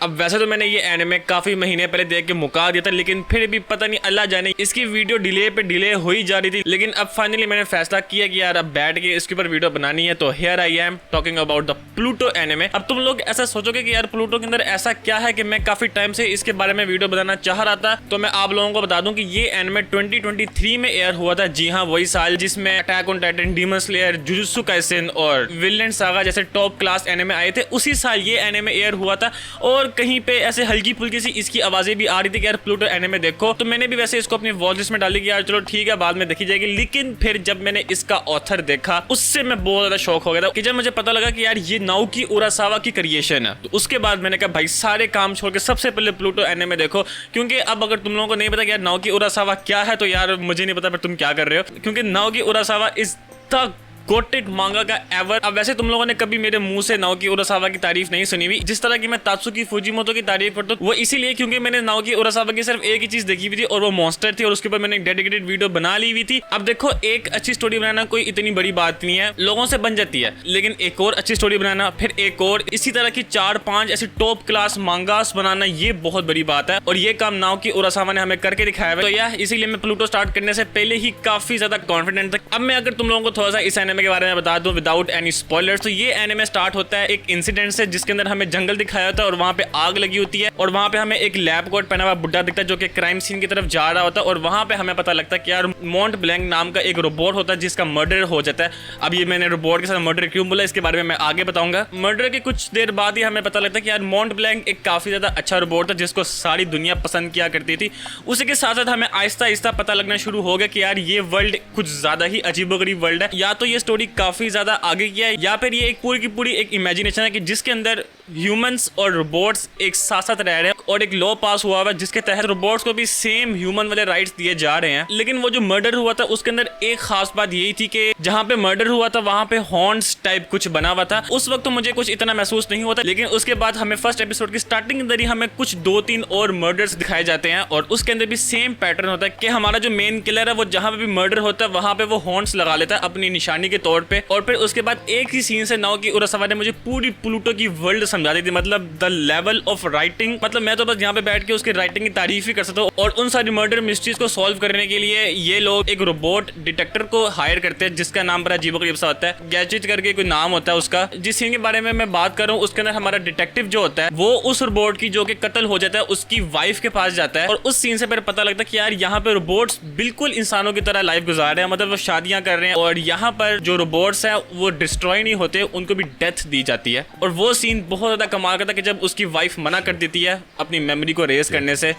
अब वैसे तो मैंने ये एनिमे काफी महीने पहले देख के मुका दिया था, लेकिन फिर भी पता नहीं अल्लाह जाने इसकी वीडियो डिले पे डिले हो ही जा रही थी। लेकिन अब फाइनली मैंने फैसला किया कि यार अब बैठ के इसके ऊपर वीडियो बनानी है। तो here I am talking about the Pluto anime. अब तुम लोग ऐसा सोचोगे कि यार प्लूटो के अंदर ऐसा क्या है कि मैं काफी टाइम से इसके बारे में वीडियो बनाना चाह रहा था। तो मैं आप लोगों को बता दूं कि ये एनिमे 2023 में एयर हुआ था। जी हाँ, वही साल जिसमें attack on Titan, demon slayer, jujutsu Kaisen और विनलैंड सागा जैसे टॉप क्लास एनिमे आए थे। उसी साल ये एनिमे एयर हुआ था और कहीं पे ऐसे हल्की फुल्की सी इसकी आवाजें भी आ रही थी कि यार प्लूटो एनिमे देखो। तो मैंने भी वैसे इसको अपनी वॉच लिस्ट में डाली कि यार चलो ठीक है बाद में देखी जाएगी। लेकिन फिर जब मैंने इसका ऑथर देखा उससे मैं बहुत ज्यादा शौक हो गया था कि जब मुझे पता लगा कि यार ये नाओकी उरासावा की क्रिएशन है। तो उसके बाद मैंने कहा भाई सारे काम छोड़ के सबसे पहले प्लूटो एनिमे देखो। क्योंकि अब अगर तुम लोगों को नहीं पता कि यार नाओकी उरासावा क्या है तो यार मुझे नहीं पता पर तुम क्या कर रहे हो, क्योंकि नाओकी उरासावा इज द गोटेड मांगा का एवर। अब वैसे तुम लोगों ने कभी मेरे मुंह से नाओकी उरासावा की तारीफ नहीं सुनी हुई, जिस तरह की मैं तात्सुकी फुजिमोटो की तारीफ करता हूँ वो इसीलिए क्योंकि मैंने नाओकी उरासावा की सिर्फ एक ही चीज देखी हुई थी और वो मॉन्स्टर थी और उसके ऊपर मैंने एक डेडिकेटेड वीडियो बना ली हुई थी। अब देखो एक अच्छी स्टोरी बनाना कोई इतनी बड़ी बात नहीं है, लोगों से बन जाती है, लेकिन एक और अच्छी स्टोरी बनाना, फिर एक और इसी तरह की 4-5 ऐसी टॉप क्लास मांगास बनाना, ये बहुत बड़ी बात है और ये काम नाओकी उरासावा ने हमें करके दिखाया है। तो यार इसीलिए मैं प्लूटो स्टार्ट करने से पहले ही काफी ज्यादा कॉन्फिडेंट था। अब मैं अगर तुम लोगों को थोड़ा सा इस एनिमे के बारे में बता दूं विदाउट एनी स्पॉयलर्स, तो ये एनिमे स्टार्ट होता है एक इंसिडेंट से जिसके अंदर हमें जंगल दिखाया होता है और वहां पे आग लगी होती है और वहां पे हमें एक लैब कोट पहना हुआ बुड्ढा दिखता है जो कि क्राइम सीन की तरफ जा रहा होता है और वहां पे हमें पता लगता है कि यार मॉन्ट ब्लैंक नाम का एक रोबोट होता है जिसका मर्डर हो जाता है। अब ये मैंने रोबोट के साथ मर्डर क्यों बोला इसके बारे में मैं आगे बताऊंगा। मर्डर के कुछ देर बाद ही हमें पता लगता है कि यार मॉन्ट ब्लैंक एक काफी ज्यादा अच्छा रोबोट था जिसको सारी दुनिया पसंद किया करती थी। उसी के साथ साथ हमें आहिस्ता आहिस्ता पता लगना शुरू हो गया कि यार ये वर्ल्ड कुछ ज्यादा ही अजीबोगरीब वर्ल्ड है। या तो ये स्टोरी काफी ज्यादा आगे की है या फिर ये एक पूरी की पूरी एक इमेजिनेशन है कि जिसके अंदर ह्यूमंस और रोबोट्स एक साथ साथ रह रहे हैं और एक लॉ पास हुआ है जिसके तहत रोबोट्स को भी सेम ह्यूमन वाले राइट्स दिए जा रहे हैं। लेकिन वो जो मर्डर हुआ था उसके अंदर एक खास बात यही थी कि जहाँ पे मर्डर हुआ था वहां पे हॉर्न्स टाइप कुछ बना हुआ था। उस वक्त तो मुझे कुछ इतना महसूस नहीं हुआ था, लेकिन उसके बाद हमें फर्स्ट एपिसोड की स्टार्टिंग के अंदर ही हमें कुछ 2-3 और मर्डर्स दिखाए जाते हैं और उसके अंदर भी सेम पैटर्न होता है कि हमारा जो मेन किलर है वो जहाँ पे भी मर्डर होता है वहां पे वो हॉर्न्स लगा लेता है अपनी निशानी के तौर पे। और फिर उसके बाद एक ही सीन से नाओकी उरासावा ने मुझे पूरी प्लूटो की वर्ल्ड समझा दी थी। मतलब द लेवल ऑफ राइटिंग, मतलब मैं तो बस यहाँ पे बैठ के उसकी राइटिंग की तारीफ ही कर सकता हूँ। और उन सारी मर्डर मिस्ट्रीज को सॉल्व करने के लिए ये लोग एक रोबोट डिटेक्टर को हायर करते हैं जिसका नाम बड़ा अजीबोगरीब सा होता है, गैजेट करके कोई नाम होता है उसका। जिस सीन के बारे में मैं बात कर रहा हूँ उसके अंदर हमारा डिटेक्टिव जो होता है वो उस रोबोट की जो कि कत्ल हो जाता है उसकी वाइफ के पास जाता है और उस सीन से फिर पता लगता है कि यार यहाँ पे रोबोट्स बिल्कुल इंसानों की तरह लाइफ गुजार रहे हैं, मतलब वो शादियां कर रहे हैं और यहाँ पर जो रोबोट्स हैं वो डिस्ट्रॉय नहीं होते, उनको भी डेथ दी जाती है। और वो सीन बहुत ज्यादा कमाल का था कि जब उसकी वाइफ मना कर देती है अपनी मेमोरी को रेस करने से।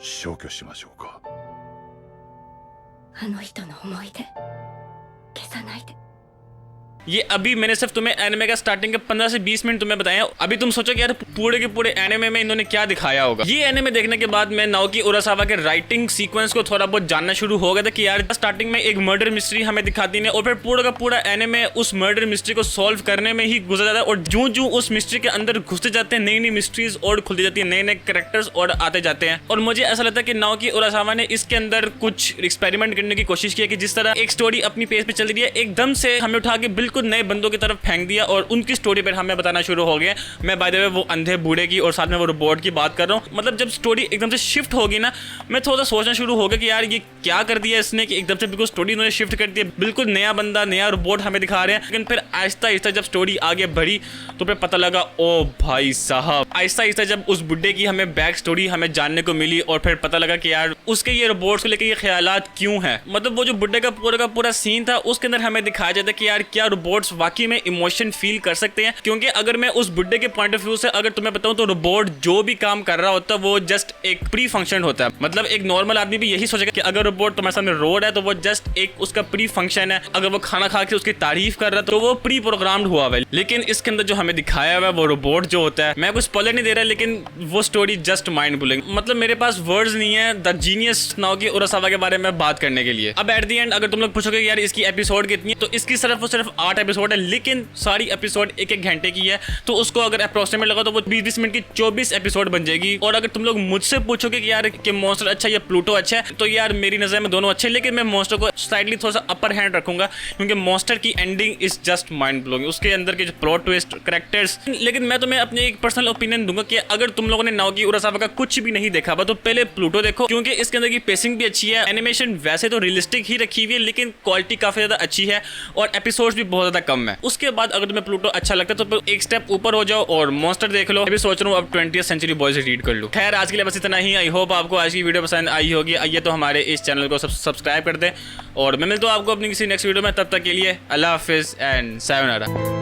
消去しましょうか。あの人の思い出消さないで。 ये अभी मैंने सिर्फ तुम्हें एनिमे का स्टार्टिंग के 15 से 20 मिनट तुम्हें बताया। अभी तुम सोचो कि यार पूरे के पूरे एनिमे में इन्होंने क्या दिखाया होगा। ये एनिमे देखने के बाद मैं नाओकी उरासावा के राइटिंग सीक्वेंस को थोड़ा बहुत जानना शुरू हो गया था कि यार स्टार्टिंग में एक मर्डर मिस्ट्री हमें दिखाती है और फिर पूरा का पूरा एनिमे उस मर्डर मिस्ट्री को सॉल्व करने में ही गुजर जाता है और जो जो उस मिस्ट्री के अंदर घुसते जाते हैं नई नई मिस्ट्रीज और खुलती जाती है, नए नए कैरेक्टर्स और आते जाते हैं। और मुझे ऐसा लगता है कि नाओकी उरासावा ने इसके अंदर कुछ एक्सपेरिमेंट करने की कोशिश की कि जिस तरह एक स्टोरी अपनी पेज पे चल रही है एकदम से हमें उठा के बिल्कुल नए बंदों की तरफ फेंक दिया और उनकी स्टोरी पर हमें बताना शुरू हो गया। मैं बाय द वे वो अंधे बूढ़े की और साथ में वो रोबोट की बात कर रहा हूँ। मतलब जब स्टोरी एकदम से शिफ्ट होगी ना मैं थोड़ा सोचना शुरू हो गया कि यार ये क्या कर दिया इसने कि एकदम से बिल्कुल स्टोरी इन्होंने शिफ्ट कर दी, बिल्कुल नया बंदा नया रोबोट हमें दिखा रहे हैं। लेकिन फिर आहिस्ता आहिस्ता जब स्टोरी आगे बढ़ी तो फिर पता लगा ओ भाई साहब, आहिस्ता आहिस्ता जब उस बुड्ढे की हमें बैक स्टोरी हमें जानने को मिली और फिर पता लगा कि यार उसके ये रोबोट्स को लेकर ये ख्यालात क्यों है। मतलब वो जो बुड्ढे का पूरा सीन था उसके अंदर हमें दिखाया जाता है कि यार क्या रोबोट्स वाकई में इमोशन फील कर सकते हैं। क्योंकि अगर मैं उस बुड्ढे के पॉइंट ऑफ व्यू से अगर तुम्हें बताऊं तो रोबोट जो भी काम कर रहा होता है वो जस्ट एक प्री फंक्शन होता है। मतलब एक नॉर्मल आदमी भी यही सोचेगा कि अगर रोबोट तुम्हारे सामने रो रहा है तो वो जस्ट एक उसका प्री फंक्शन है। अगर वो खाना खा के उसकी तारीफ कर रहा है तो वो प्री प्रोग्राम्ड हुआ है। लेकिन इसके अंदर जो हमें दिखाया हुआ है वो रोबोट जो होता है, मैं कुछ स्पॉइलर नहीं दे रहा लेकिन वो स्टोरी जस्ट माइंड ब्लोइंग। मतलब मेरे पास वर्ड्स नहीं है द जीनियस नाओकी उरासावा के बारे में बात करने के लिए। अब एट द एंड अगर तुम लोग पूछोगे यार इसकी एपिसोड कितनी है तो इसकी सिर्फ और सिर्फ 8 एपिसोड है, लेकिन सारी एपिसोड 1-1 घंटे की है, तो उसको अगर अप्रोक्सीमेट लगा तो वो 20-20 मिनट की 24 एपिसोड बन जाएगी। और अगर तुम लोग मुझसे पूछोगे कि यार कि मॉन्स्टर अच्छा या प्लूटो अच्छा है, तो यार मेरी नजर में दोनों अच्छे, लेकिन मैं मॉन्स्टर को स्लाइटली थोड़ा सा अपर हैंड रखूंगा, क्योंकि मॉन्स्टर की ending is just mind blowing, उसके अंदर के जो प्लॉट ट्विस्ट, कैरेक्टर्स। लेकिन मैं तुम्हें अपनी एक पर्सनल ओपिनियन दूंगा कि अगर तुम लोगों ने नाओकी उरासावा का कुछ भी नहीं देखा तो पहले प्लूटो देखो, क्योंकि इसके अंदर की पेसिंग भी अच्छी है, एनिमेशन वैसे तो रियलिस्टिक ही रखी हुई है, लेकिन क्वालिटी काफी ज्यादा अच्छी है और एपिसोड्स भी बहुत ज्यादा कम है। उसके बाद अगर तुम्हें प्लूटो अच्छा लगता है तो एक स्टेप ऊपर हो जाओ और मॉन्स्टर देख लो। अभी सोच रहा हूँ अब 20th सेंचुरी बॉयज रीड कर लूँ। खैर आज के लिए बस इतना ही। आई होप आपको आज की वीडियो पसंद आई होगी। आइए तो हमारे इस चैनल को सब्सक्राइब कर दे और मैं मिलता हूँ आपको अपनी किसी नेक्स्ट वीडियो में। तब तक के लिए अल्लाह हाफिज एंड सायोनारा।